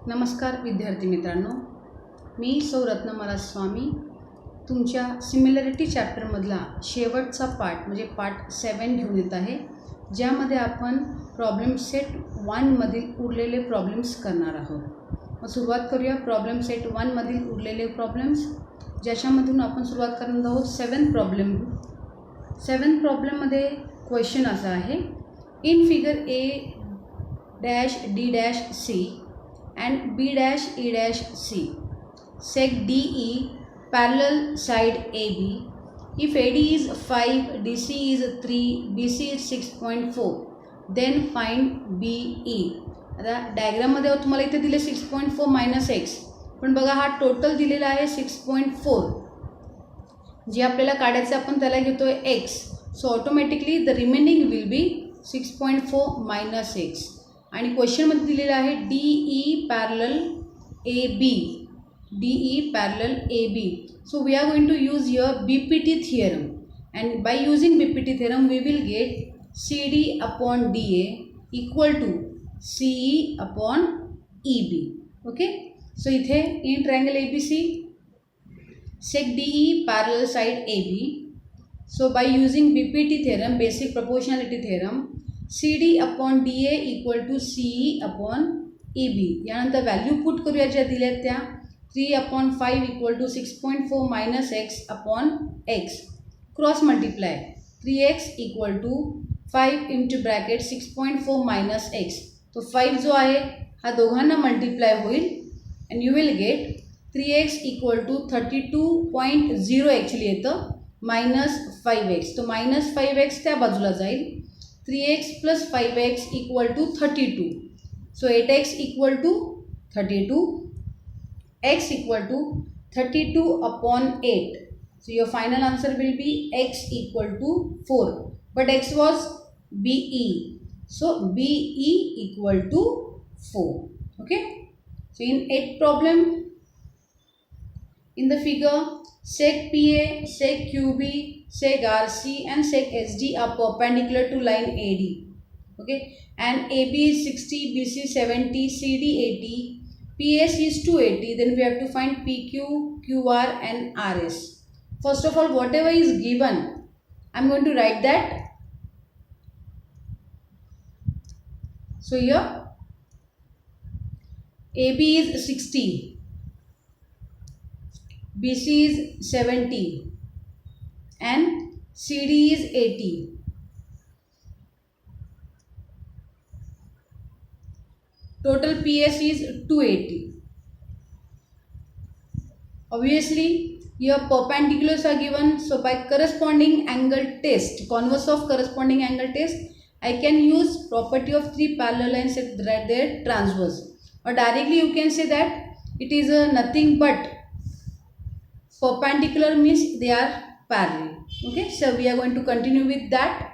नमस्कार विद्यार्थी मित्रांनो, मी सौ रत्नमाला स्वामी तुमच्या सिमिलॅरिटी चॅप्टरमधला शेवटचा पार्ट म्हणजे पार्ट 7 घेऊन येत आहे, ज्यामध्ये आपण प्रॉब्लेम सेट 1 मधील उरलेले प्रॉब्लेम्स करणार आहोत. मग सुरुवात करूया प्रॉब्लेम सेट 1 मधील उरलेले प्रॉब्लेम्स, ज्याच्यामधून आपण सुरुवात करणार आहोत 7 प्रॉब्लेम. 7 प्रॉब्लेममध्ये क्वेश्चन असा आहे, in figure A dash D dash C and B dash E dash C, sec DE parallel side AB. If AD is 5, DC is 3, BC is 6.4, then find BE. आता डायग्राममध्ये तुम्हाला इथे दिले 6.4 मायनस एक्स, पण बघा हा टोटल दिलेला आहे 6.4, जे आपल्याला काढायचं आपण त्याला घेतोय X. So automatically the remaining will be 6.4 minus X. आणि क्वेश्चनमध्ये दिलेलं आहे D E parallel A B, D E parallel A B. So we are going to use your B P T theorem, and by using B P T theorem we will get C D upon D A equal to C E upon E B. Okay, so इथे in triangle A B C sec D E parallel side A B. So by using B P T theorem, basic proportionality theorem, C D upon D A equal to C E upon E B. यानंतर value put करूया ज्या दिल्यात त्या. 3/5 equal to 6.4 minus X upon X, cross multiply 3x equal to 5 into bracket 6.4 minus X. तो 5 जो आहे हा दोघांना मल्टिप्लाय होईल and you will get 3x equal to 32.0 actually येतं मायनस 5x. तो मायनस 5x त्या बाजूला जाईल. 3x plus 5x equal to 32. So 8x equal to 32. X equal to 32 upon 8. So your final answer will be x equal to 4. But x was BE. So BE equal to 4. Okay. So in 8th problem, in the figure, sec PA, sec QB, sec RC and sec SD are perpendicular to line AD. Okay, and AB is 60, BC 70, CD 80, PS is 280. Then we have to find PQ, QR and RS. First of all, whatever is given, I'm going to write that. So here AB is 60, BC is 70 and CD is 80. Total PS is 280. Obviously here perpendiculars are given, so by corresponding angle test, converse of corresponding angle test, I can use property of 3 parallel lines at their transverse, or directly you can say that it is nothing but perpendicular means they are parallel. Okay, so we are going to continue with that.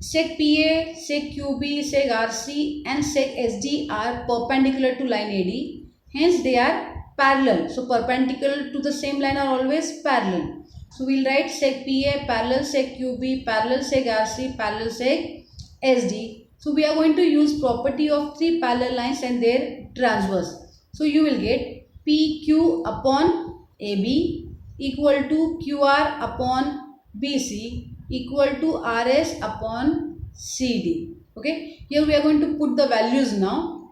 Sec PA, sec QB, sec RC and sec SD are perpendicular to line AD, hence they are parallel. So perpendicular to the same line are always parallel. So we'll write sec PA parallel sec QB parallel sec RC parallel sec SD. So we are going to use property of 3 parallel lines and their transverse. So you will get PQ upon AB equal to QR upon BC equal to RS upon CD. Okay, here we are going to put the values now.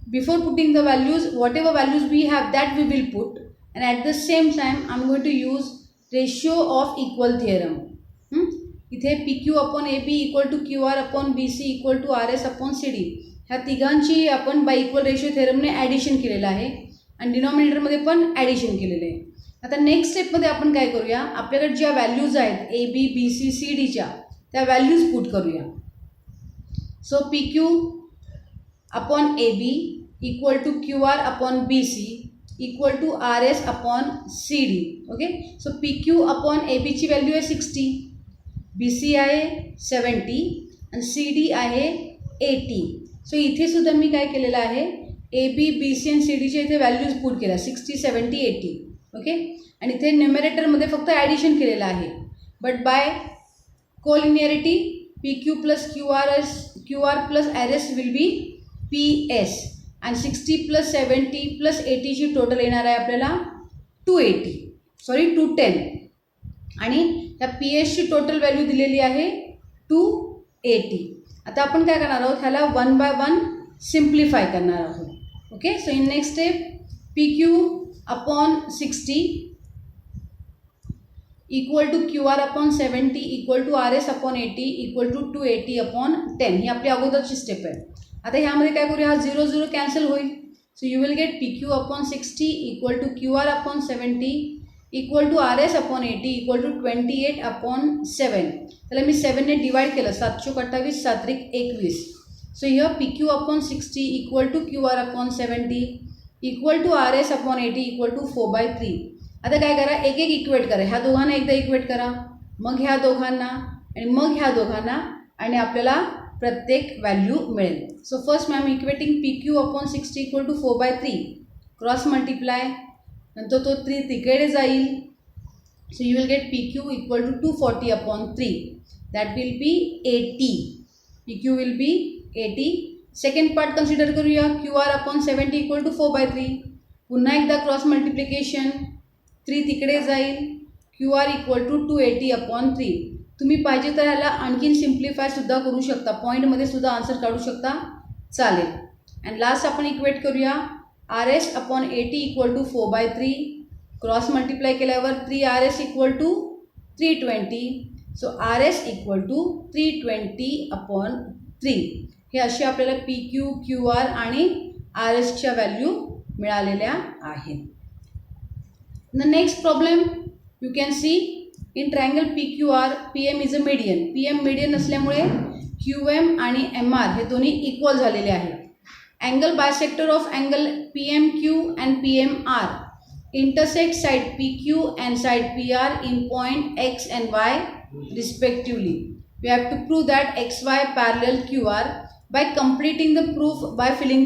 Before putting the values, whatever values we have that we will put, and at the same time I'm going to use ratio of equal theorem. इथे PQ upon AB equal to QR upon BC equal to RS upon CD ह्या तिघांची आपण y equal ratio थेरमने addition केलेलं आहे आणि डिनॉमिनेटरमध्ये पण addition केलेलं आहे. आता नेक्स्ट स्टेपमध्ये आपण काय करूया, आपल्याकडे ज्या व्हॅल्यूज आहेत A B B C C डीच्या त्या व्हॅल्यूज पुट करूया. So P Q upon A B equal to Q R upon B C equal to R S upon C D. Okay, so P Q upon A बीची value आहे 60, B C आहे 70 आणि C D आहे 80. So इथे सुद्धा मी काय केलेलं आहे, ए बी बी सी आणि सी डीचे इथे व्हॅल्यूज पुट केल्या 60 70 80. ओके, आणि इथे न्युमरेटरमध्ये फक्त ॲडिशन केलेलं आहे. But by collinearity P Q plus Q R plus R S will be PS आणि 60 + 70 + 80ची टोटल येणार आहे आपल्याला 210 आणि त्या PS ची टोटल व्हॅल्यू दिलेली आहे 280. आता आपण काय करणार आहोत, ह्याला 1 बाय 1 सिम्प्लिफाय करणार आहोत. Okay, so in next step PQ upon 60 equal to QR upon 70 equal to RS upon 80 equal to 280 upon 10. ही आपली अगोदरची स्टेप आहे. आता ह्यामध्ये काय करूया, हा 0 0 कॅन्सल होईल. So you will get PQ upon 60 equal to QR upon 70 equal to RS upon 80 equal to 28 upon 7. त्याला मी 7ने डिवाइड केलं, 7 चोक 28 7 त्रिक 21. So here PQ upon 60 equal to QR upon 70 equal to RS upon 80 equal to 4/3. आता काय करा, एक एक equate करा. ह्या दोघांना एकदा इक्वेट करा, मग ह्या दोघांना आणि मग ह्या दोघांना, आणि आपल्याला प्रत्येक व्हॅल्यू मिळेल. So first ma'am equating PQ upon 60 equal to 4/3 cross multiply, नंतर तो 3 तिकडे जाईल. So you will get PQ equal to 240 upon 3 that will be 80. PQ will be 80. Second part consider करूया, QR अपॉन 70 इक्वल टू 4/3. पुन्हा एकदा cross multiplication, 3 तिकडे जाईल, QR equal to 280 upon 3. तुम्ही पाहिजे तर ह्याला आणखीन सिम्प्लिफायसुद्धा करू शकता, पॉईंटमध्ये सुद्धा आन्सर काढू शकता, चालेल. अँड लास्ट आपण इक्वेट करूया RS upon 80 equal to 4/3. Cross multiply केल्यावर 3RS equal to 320. So RS equal to 320 upon 3. हे असे आपल्याला PQ, QR आणि RSच्या व्हॅल्यू मिळालेल्या आहेत. The next problem you can see in triangle PQR, PM is a median. PM median असल्यामुळे QM आणि MR हे दोन्ही इक्वल झालेले आहेत. Angle bisector of angle PMQ and PMR intersect side PQ and side PR in point X and Y respectively. We have to prove that XY parallel QR by completing the proof by filling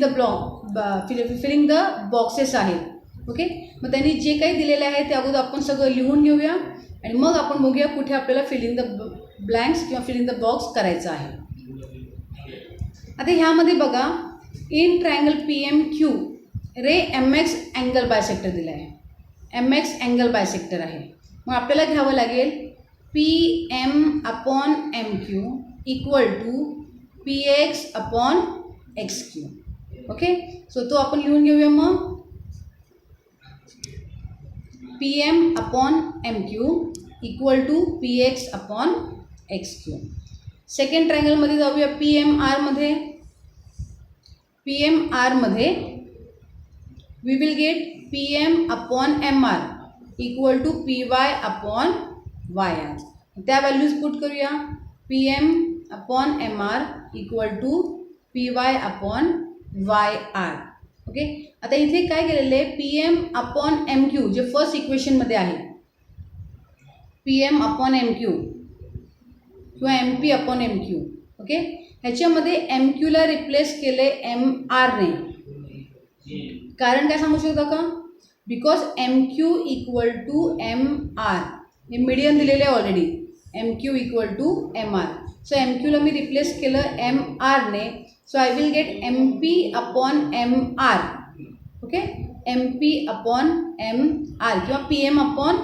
the boxes आहेत. Okay, मग त्यांनी जे काही दिलेले आहे ते अगोदर आपण सगळं लिहून घेऊया आणि मग आपण बघूया कुठे आपल्याला फिलिंग द ब्लँक्स किंवा फिलिंग द बॉक्स करायचं आहे. आता ह्यामध्ये बघा, in triangle PMQ ray MX angle bisector दिला आहे, MX अँगल बायसेक्टर आहे. मग आपल्याला घ्यावं लागेल PM upon MQ equal to PX upon XQ. Okay, so तो आपण लिहून घेऊया. मग PM upon MQ equal to PX upon XQ. Second ट्रायंगलमध्ये जाऊया, PMR मध्ये we will get PM upon MR equal to PY upon YR. त्या values put करूया, PM upon MR equal to PY upon YR. Okay, आता इथे काय केलेलं आहे, PM अपॉन MQ जे फर्स्ट इक्वेशनमध्ये आहे, PM अपॉन MQ किंवा MP अपॉन MQ. ओके, ह्याच्यामध्ये MQला रिप्लेस केले MRने. कारण काय सांगू शकता का, because MQ equal to MR हे मीडियन दिलेले आहे already, MQ equal to MR. So MQला मी रिप्लेस केलं MRने. So I will get MP upon MR. Okay, MP upon MR किंवा PM अपॉन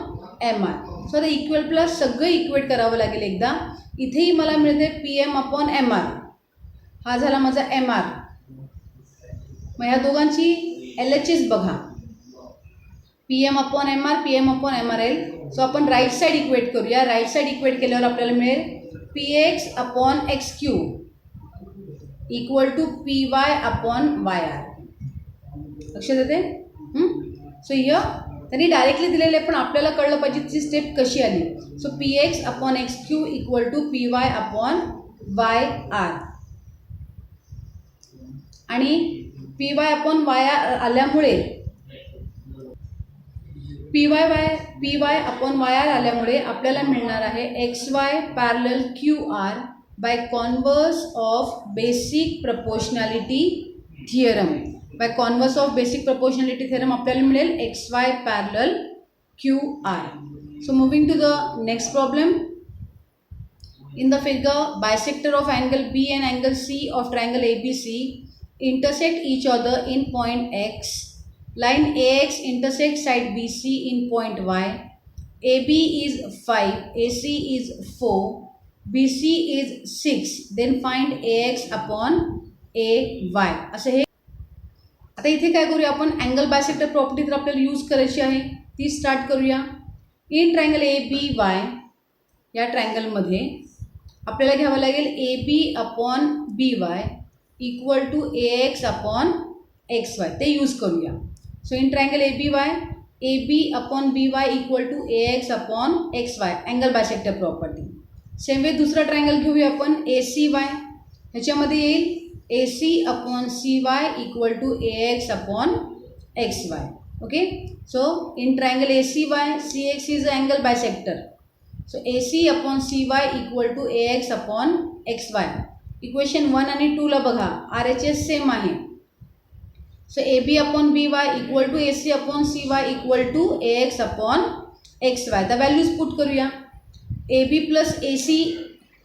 MR. सो आता इक्वल प्लस सगळं इक्वेट करावं लागेल एकदा. इथेही मला मिळते PM अपॉन MR, हा झाला माझा MR. मग ह्या दोघांची LHS बघा, PM upon MR, PM upon MR येईल. सो आपण राईट साईड इक्वेट करूया. राईट साईड इक्वेट केल्यावर आपल्याला मिळेल PX upon XQ equal to PY upon YR. लक्षात येते? सो हिअर त्यांनी डायरेक्टली दिलेले पण आपल्याला कळलं पाहिजे ती स्टेप कशी आली. So PX upon XQ equal to PY upon YR आणि PY अपॉन YR आल्यामुळे PY अपॉन YR आल्यामुळे आपल्याला मिळणार आहे XY parallel QR by converse of basic proportionality theorem. By converse of basic proportionality theorem आपल्याला मिळेल XY parallel QR. So moving to the next problem. In the figure, bisector of angle B and angle C of triangle ABC intersect each other in point X. Line AX intersects side BC in point Y. AB is 5, AC is 4, BC is 6. Then find AX upon AY. असं हे. आता इथे काय करूया आपण, angle bisector property तर आपल्याला use करायची आहे, ती स्टार्ट करूया. इन ट्रायंगल ABY या ट्रायंगलमध्ये आपल्याला घ्यावं लागेल AB upon BY equal to AX upon XY. ते यूज करूया. So in triangle ABY AB upon BY equal to AX upon XY, angle bisector property. Same way दुसरा ट्रायंगल घेऊया आपण ACY. ह्याच्यामध्ये येईल AC upon CY equal to AX upon XY. Okay, so in triangle ACY CX is angle bisector. So AC upon CY equal to AX upon XY. Equation 1 आणि 2ला बघा, RHS same आहे. So AB upon BY equal to AC upon CY equal to AX upon XY. तर values put करूया. AB plus AC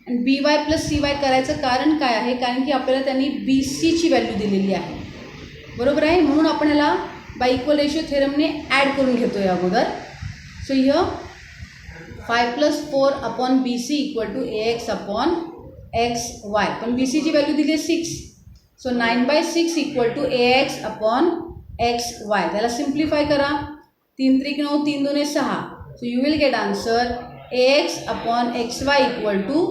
आणि BY plus CY करायचं कारण काय आहे, कारण की आपल्याला त्यांनी BCची व्हॅल्यू दिलेली आहे, बरोबर आहे. म्हणून आपण ह्याला बाय इक्वल रेशिओ थेरमने ॲड करून घेतो या अगोदर. So here 5 plus 4 upon BC equal to AX upon XY. पण BCची व्हॅल्यू दिली आहे 6. So 9/6 equal to AX upon XY. त्याला सिम्प्लिफाय करा. 3 3 9, 3 2 6. So you will get answer AX upon XY equal to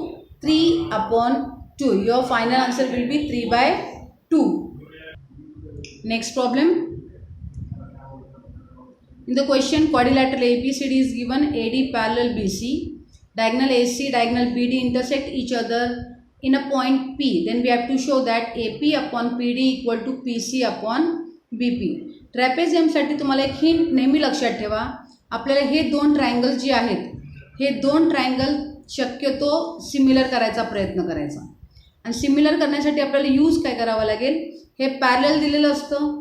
3 upon 2. Your final answer will be 3/2. Next problem. In the question, quadrilateral ABCD is given. AD parallel BC, diagonal AC, diagonal BD intersect each other in a point P. Then we have to show that AP upon PD equal to PC upon BP. ट्रॅपेझियमसाठी तुम्हाला एक hint नेहमी लक्षात ठेवा. आपल्याला हे दोन triangle जे आहेत, हे दोन ट्रायंगल शक्यतो सिमिलर करायचा प्रयत्न करायचा. आणि सिमिलर करण्यासाठी आपल्याला यूज काय करावं लागेल, हे पॅरलल दिलेलं असतं.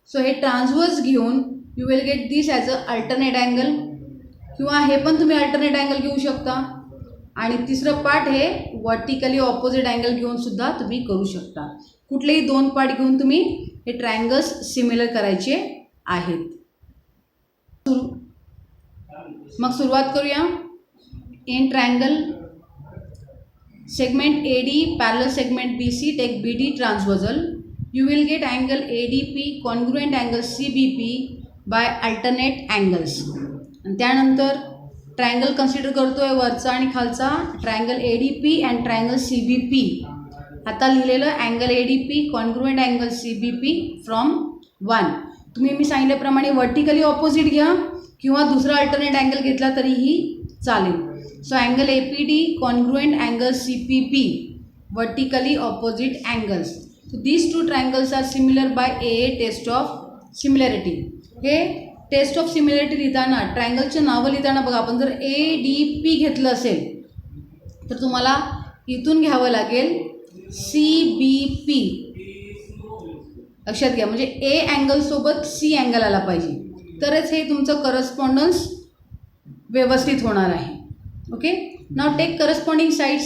सो हे ट्रान्सवर्स घेऊन you will get this as a alternate angle, किंवा हे पण तुम्ही अल्टरनेट अँगल घेऊ शकता. आणि तिसरं पार्ट हे वर्टिकली ऑपोजिट अँगल घेऊन सुद्धा तुम्ही करू शकता. कुठलेही दोन पार्ट घेऊन तुम्ही हे ट्रायंगल्स सिमिलर करायचे आहेत. मग सुरुवात करूया. In triangle segment AD parallel segment BC, take BD transversal. You will get angle ADP congruent angle CBP by alternate angles. आणि त्यानंतर ट्रायंगल कन्सिडर करतोय वरचा आणि खालचा, triangle ADP and triangle CBP. आता लिहिलेलं angle ADP congruent angle CBP from 1. तुम्ही मी सांगितल्याप्रमाणे वर्टिकली ऑपोजिट घ्या किंवा दुसरा अल्टरनेट अँगल घेतला तरीही चालेल. So angle APD congruent angle CPP, vertically opposite angles. So these two triangles are similar by AA test of similarity. हे टेस्ट ऑफ सिमिलरिटी लिहिताना ट्रायंगलचे नावं लिहिताना बघा, आपण जर ADP घेतलं असेल तर तुम्हाला इथून घ्यावं लागेल CBP. लक्षात घ्या, म्हणजे A अँगलसोबत C अँगल आला पाहिजे, तरच हे तुमचं करस्पॉन्डन्स व्यवस्थित होणार आहे. Okay, now take corresponding sides.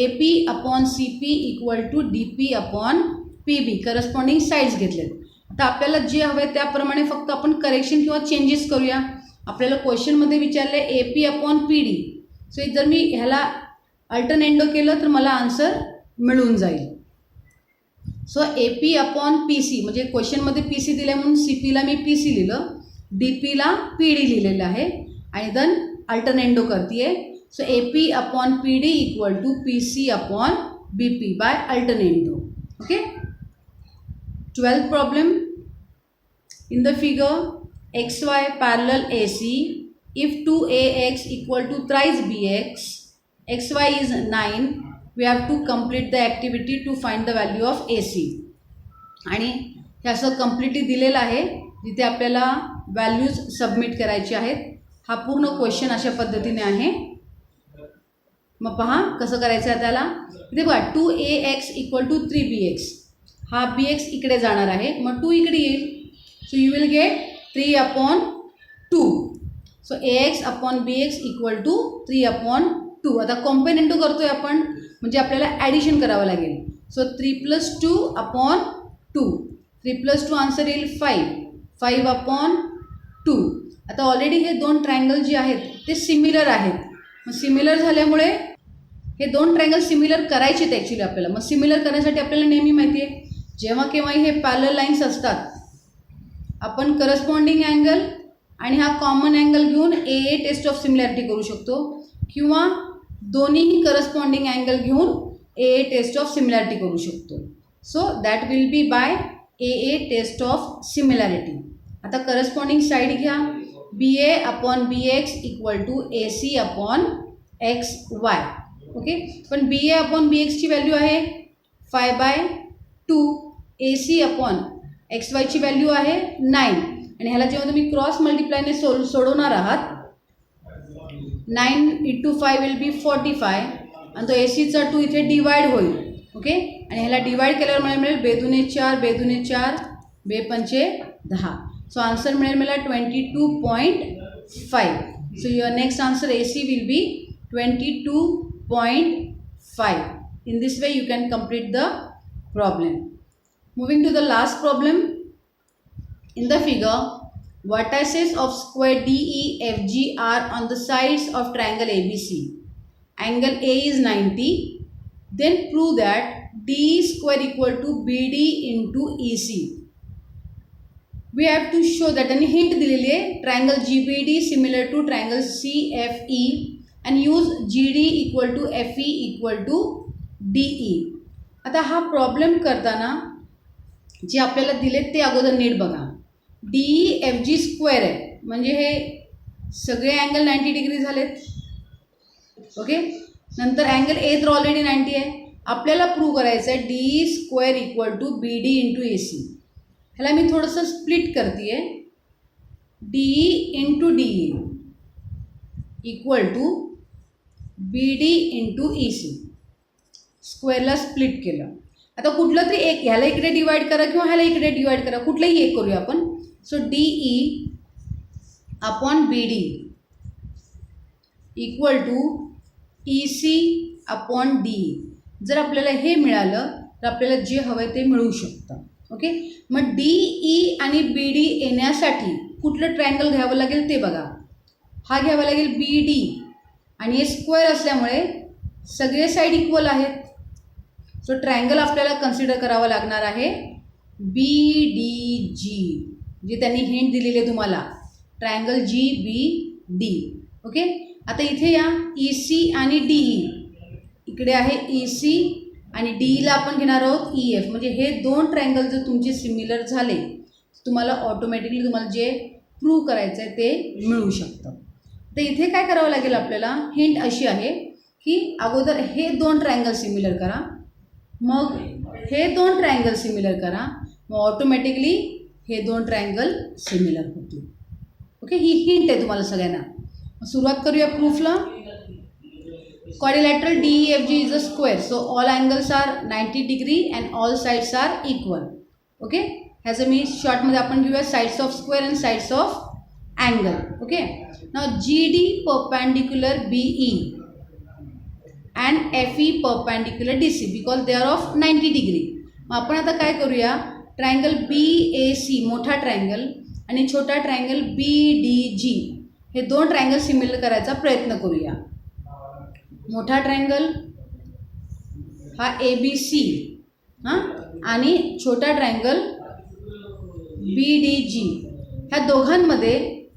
AP upon CP equal to DP upon PB. Corresponding sides घेतलेत. आता आपल्याला जे हवे त्याप्रमाणे फक्त आपण करेक्शन किंवा चेंजेस करूया. आपल्याला क्वेश्चनमध्ये विचारले AP अपॉन PD. सो जर मी ह्याला अल्टरनेंडो केलं तर मला आन्सर मिळून जाईल. सो AP अपॉन PC, म्हणजे क्वेश्चनमध्ये PC दिलं म्हणून CPला मी PC लिहिलं, DPला PD लिहिलेलं आहे आणि देन अल्टरनेंडो करते. So AP upon PD equal to PC upon BP by alternendo. Okay, 12th problem. In the figure XY parallel AC, if 2AX equal to thrice BX, XY is 9, we have to complete the activity to find the value of AC. आणि हे असं completely दिलेलं आहे जिथे आपल्याला values submit करायचे आहेत. हा पूर्ण क्वेश्चन अशा पद्धतीने आहे. मग पहा कसं करायचं आहे त्याला. इथे बघा 2AX इक्वल टू 3BX. हा BX इकडे जाणार आहे, मग 2 इकडे येईल. So you will get 3 upon 2. So AX upon BX equal to 3 upon 2. आता कॉम्पेनेंटो करतोय आपण, म्हणजे आपल्याला ॲडिशन करावं लागेल. So 3 + 2 upon 2. 3 + 2 आन्सर येईल 5. 5 अपॉन 2. आता ऑलरेडी हे दोन ट्रायंगल जे आहेत ते सिमिलर आहेत. मग सिमिलर झाल्यामुळे हे दोन ट्रायंगल सिमिलर करायचे आहेत ॲक्च्युली आपल्याला. मग सिमिलर करण्यासाठी आपल्याला नेहमी माहिती आहे जेव्हा केव्हाही हे पॅरलल लाईन्स असतात आपण करस्पॉन्डिंग अँगल आणि हा कॉमन अँगल घेऊन ए टेस्ट ऑफ सिमिलॅरिटी करू शकतो किंवा दोन्हीही करस्पॉन्डिंग अँगल घेऊन ए टेस्ट ऑफ सिमिलॅरिटी करू शकतो. So that will be by a test of similarity. आता करस्पॉन्डिंग साईड घ्या. BA upon BX equal to AC upon XY. Okay, पण BA अपॉन BXची व्हॅल्यू आहे 5/2. AC अपॉन XYची व्हॅल्यू आहे 9. आणि ह्याला जेव्हा तुम्ही क्रॉस मल्टिप्लायने सोडवणार आहात 9 × 5 विल बी 45 आणि तो ACचा 2 इथे डिवाइड होईल. ओके, आणि ह्याला डिवाइड केल्यावर मला मिळेल 2×4 2×4 2×5 10. सो आन्सर मिळेल मला 22.5. So your next answer AC will be 22.5. In this way you can complete the problem. Moving to the last problem. In the figure, vertices of square DEFG are on the sides of triangle ABC. Angle A is 90. Then prove that DE square equal to BD into EC. We have to show that any hint दिलेली आहे triangle GBD similar to triangle CFE and use GD equal to FE equal to DE. आता हा problem करताना जे आपल्याला दिलेत ते अगोदर नीट बघा. DEFG स्क्वेअर आहे म्हणजे हे सगळे अँगल 90 डिग्री झालेत. ओके, नंतर अँगल ए तर ऑलरेडी 90 आहे. आपल्याला प्रूव्ह करायचं आहे DE square equal to BD into AC. ह्याला मी थोडंसं स्प्लिट करते आहे. DE into DE equal to BD into EC. स्क्वेअरला स्प्लिट केलं. आता कुठलं तरी एक ह्याला इकडे डिवाइड करा किंवा ह्याला इकडे डिवाइड करा, कुठलंही एक करूया आपण. So DE upon BD equal to EC upon DE. जर आपल्याला हे मिळालं तर आपल्याला जे हवं आहे ते मिळू शकतं. ओके, मग DE आणि BD येण्यासाठी कुठलं ट्रायंगल घ्यावं लागेल ते बघा. हा घ्यावा लागेल BD आणि हे स्क्वेअर असल्यामुळे सगळे साईड इक्वल आहेत. सो ट्रायंगल आपल्याला कन्सिडर करावं लागणार आहे BDG, जे त्यांनी हिंट दिलेली आहे तुम्हाला, ट्रायंगल GBD. ओके, आता इथे या EC आणि DE, इकडे आहे EC आणि DEला आपण घेणार आहोत EF. म्हणजे हे दोन ट्रायंगल जर तुमचे सिमिलर झाले तुम्हाला ऑटोमॅटिकली तुम्हाला जे प्रूव्ह करायचं आहे ते मिळू शकतं. तर इथे काय करावं लागेल आपल्याला, हिंट अशी आहे की अगोदर हे दोन ट्रायंगल सिमिलर करा, मग हे दोन ट्रायंगल सिमिलर करा, मग ऑटोमॅटिकली हे दोन ट्रायंगल सिमिलर होतील. ओके, ही हिंट आहे तुम्हाला सगळ्यांना. सुरुवात करूया प्रूफला. Quadrilateral DEFG is a square, so all angles are 90 degree and all sides are equal. Okay, ह्याचं मी शॉर्टमध्ये आपण घेऊया sides of square and sides of angle. Okay, now GD perpendicular BE and FE perpendicular DC because they are of 90 degree. मग आपण आता काय करूया, triangle BAC मोठा ट्रायंगल आणि छोटा ट्रायंगल BDG हे दोन ट्रायंगल सिमिलर करायचा प्रयत्न करूया. मोठा ट्रायंगल हा ABC हां आणि छोटा ट्रायंगल BDG, ह्या दोघांमध्ये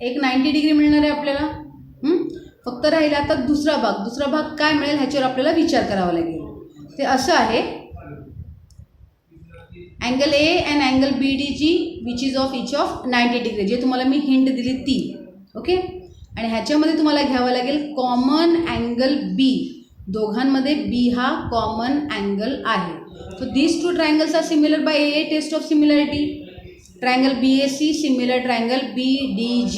एक 90 डिग्री मिळणार आहे आपल्याला. फक्त राहिला आता दुसरा भाग काय मिळेल ह्याच्यावर आपल्याला विचार करावा लागेल. ते असं आहे, angle A and angle BDG which is of each of 90 degree, जे तुम्हाला मी हिंट दिली ती. ओके, आणि ह्याच्यामध्ये तुम्हाला घ्यावं लागेल कॉमन अँगल B. दोघांमध्ये B हा कॉमन अँगल आहे. So these two triangles are similar by a test of similarity. Triangle BAC similar triangle BDG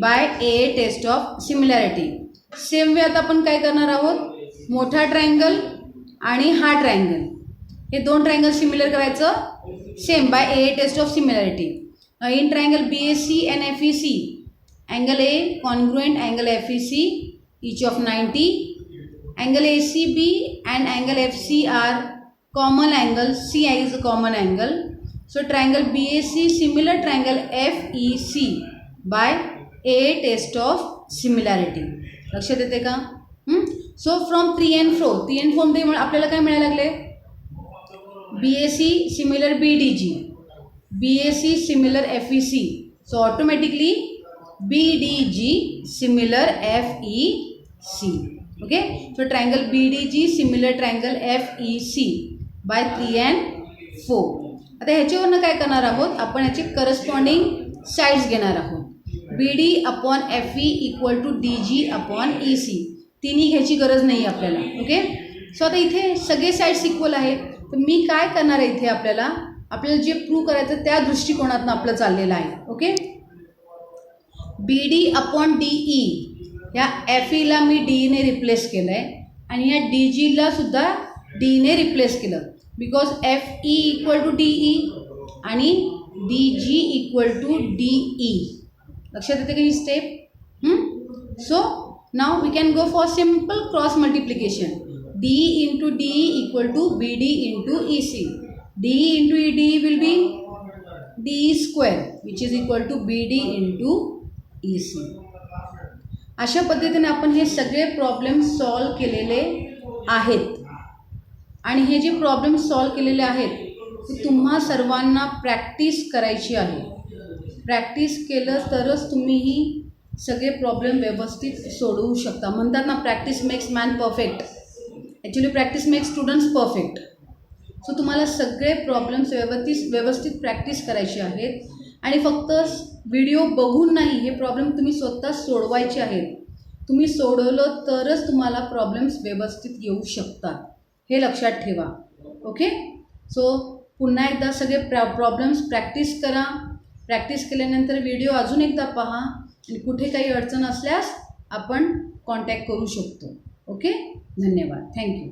by a test of similarity. Same way आता आपण काय करणार आहोत, मोठा ट्रायंगल आणि हा ट्रायंगल हे दोन ट्रायंगल सिमिलर करायचं same by a test of similarity. In triangle BAC and FEC angle A congruent angle FEC each of 90. Angle ACB and angle FC are common angle CI is a common angle. So triangle BAC similar triangle FEC by a test of similarity. लक्षात येते का? So from 3 and 4 मध्ये आपल्याला काय मिळायला लागले? BAC similar BDG, BAC similar FEC. So automatically BDG similar FEC. Okay. So triangle BDG similar triangle FEC by 3 and 4. आता ह्याच्यावरनं काय करणार आहोत? आपण ह्याचे करस्पॉन्डिंग साइड्स घेणार आहोत. BD upon FE equal to DG upon EC. तिन्ही घ्यायची गरज नाही आपल्याला. ओके. सो आता इथे सगळे साइड्स इक्वल आहेत. तर मी काय करणार आहे इथे आपल्याला जे प्रूव्ह करायचं त्या दृष्टिकोनातून आपलं चाललेलं आहे. ओके. BD अपॉन DE या FEला मी DEने रिप्लेस केलं आहे आणि या DGला सुद्धा DEने रिप्लेस केलं. Because FE equal to DE आणि DG इक्वल टू DE. लक्षात येते का ही step? So now we can go for simple cross multiplication. DE into DE equal to BD into EC. DE into ED will be DE square which is equal to BD into EC. अशा पद्धतीने आपण हे सगळे problem solve केलेले आहेत आणि हे जे प्रॉब्लेम सॉल्व केलेले आहेत ते तुम्हा सर्वांना प्रॅक्टिस करायची आहे. प्रॅक्टिस केलं तरच तुम्ही ही सगळे प्रॉब्लेम व्यवस्थित सोडवू शकता. म्हणतात ना, practice makes man perfect. Actually practice makes students perfect. So तुम्हाला सगळे प्रॉब्लेम्स व्यवस्थित प्रॅक्टिस करायचे आहेत आणि फक्त व्हिडिओ बघून नाही, हे प्रॉब्लेम तुम्ही स्वतः सोडवायचे आहेत. तुम्ही सोडवलं तरच तुम्हाला प्रॉब्लेम्स व्यवस्थित येऊ शकतात. हे लक्षात ठेवा. ओके. सो पुन्हा एकदा सगळे प्रॉब्लेम्स प्रॅक्टिस करा. प्रॅक्टिस केल्यानंतर व्हिडिओ अजून एकदा पहा आणि कुठे काही अडचण असल्यास आपण कॉन्टॅक्ट करू शकतो. ओके. धन्यवाद. थँक्यू.